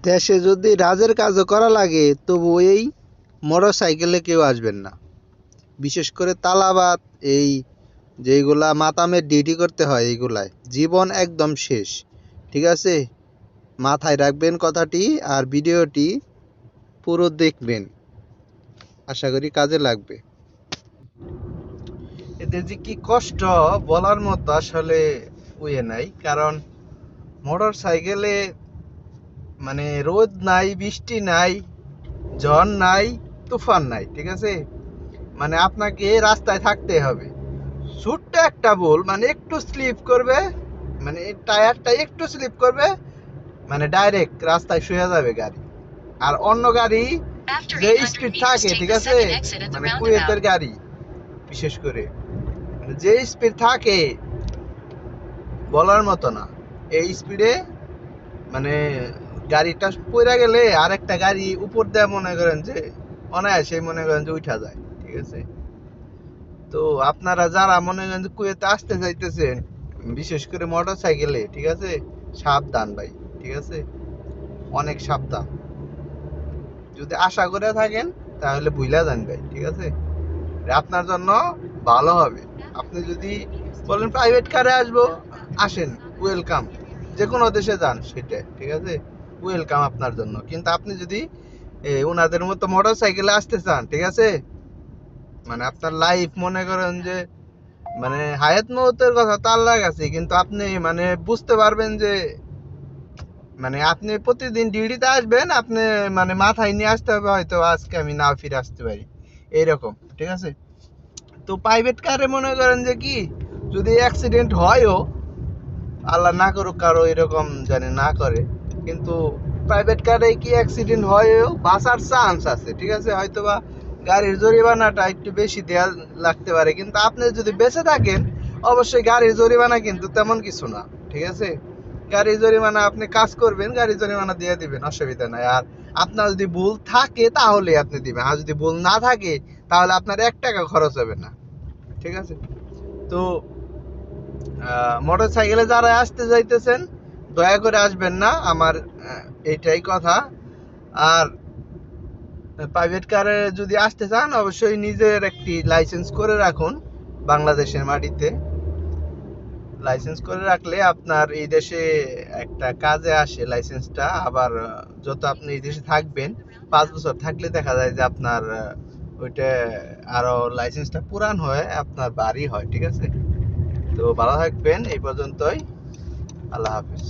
দেশে যদি রাজের কাজও করা লাগে তবু এই মোটর সাইকেলে কেউ আসবেন না। বিশেষ করে তালাবাদ এই যেইগুলা মাতামের ডিউটি করতে হয় এইগুলায় জীবন একদম শেষ। ঠিক আছে, মাথায় রাখবেন কথাটি আর ভিডিওটি পুরো দেখবেন, আশা করি কাজে লাগবে। এদের যে কি কষ্ট বলার মতো আসলে উয়ে নাই, কারণ মোটর সাইকেলে মানে রোদ নাই, বৃষ্টি নাই, ঝড় নাই, তুফান নাই, ঠিক আছে, মানে আপনাকে রাস্তায় থাকতে হবে। ছোট্ট একটা ভুল, মানে একটু স্লিপ করবে, মানে টায়ারটা একটু স্লিপ করবে, মানে ডাইরেক্ট রাস্তায় শুয়ে যাবে গাড়ি। আর অন্য গাড়ি যে স্পিড থাকে, ঠিক আছে, মানে কুয়েতের গাড়ি বিশেষ করে মানে যে স্পিড থাকে বলার মতো না। এই স্পিডে মানে গাড়িটা পড়ে গেলে আরেকটা গাড়ি উপর দিয়ে মনে করেন যে অনায়াসে মনে করেন যে উঠা যায়, ঠিক আছে। তো আপনারা যারা মনে করেন যে কুয়েতে আসতে চাইতেছেন বিশেষ করে মোটর সাইকেলে, ঠিক আছে, সাবধান ভাই, ঠিক আছে, অনেক সাবধান। যদি আশা করে থাকেন তাহলে ভুলা যান ভাই, ঠিক আছে, আপনার জন্য ভালো হবে। আপনি যদি বলেন প্রাইভেট কারে আসবো, আসেন, ওয়েলকাম, যে কোনো দেশে যান সেটা, ঠিক আছে, ওয়েলকাম আপনার জন্য। কিন্তু আপনি যদি ওনাদের মতো মোটর সাইকেলে আসতে চান, ঠিক আছে, মানে আপনার লাইফ মনে করেন যে মানে হায়াত মৌতের কথা তো আল্লাহর কাছে, কিন্তু আপনি মানে বুঝতে পারবেন যে মানে আপনি প্রতিদিন ডিউটিতে আসবেন, আপনি মানে মাথায় নিয়ে আসতে হবে হয়তো আজকে আমি না ফিরে আসতে পারি, এইরকম, ঠিক আছে। তো প্রাইভেট কারে মনে করেন যে কি যদি অ্যাক্সিডেন্ট হয়ও, আল্লাহ না করুক কারো এরকম জানি না করে, কিন্তু প্রাইভেট কারে কি অ্যাক্সিডেন্ট হয়ও বাঁচার চান্স আছে, ঠিক আছে, হয়তো বা গাড়ির জরিমানাটা একটু বেশি দেওয়া লাগতে পারে, কিন্তু আপনি যদি বেঁচে থাকেন অবশ্যই গাড়ির জরিমানা কিন্তু তেমন কিছু না, ঠিক আছে। গাড়ির জরিমানা আপনি কাজ করবেন, গাড়ির জরিমানা দিয়ে দিবেন, অসুবিধা নাই। আর আপনার যদি ভুল থাকে তাহলে আপনি দিবেন, আর যদি ভুল না থাকে তাহলে আপনার 1 টাকা খরচ হবে না, ঠিক আছে। তো মোটর সাইকেলে যারা আসতে যাইতেছেন দয়া করে আসবেন না, আমার এইটাই কথা। আর প্রাইভেট কারে যদি আসতে চান অবশ্যই নিজের একটি লাইসেন্স করে রাখুন। বাংলাদেশের মাটিতে লাইসেন্স করে রাখলে আপনার এই দেশে একটা কাজে আসে লাইসেন্সটা। আবার যত আপনি এই দেশে থাকবেন 5 বছর থাকলে দেখা যায় যে আপনার ওইটা আরো লাইসেন্সটা পুরান হয়ে আপনার বাড়ি হয়, ঠিক আছে। তো ভালো থাকবেন, এই পর্যন্তই, আল্লাহ হাফিজ।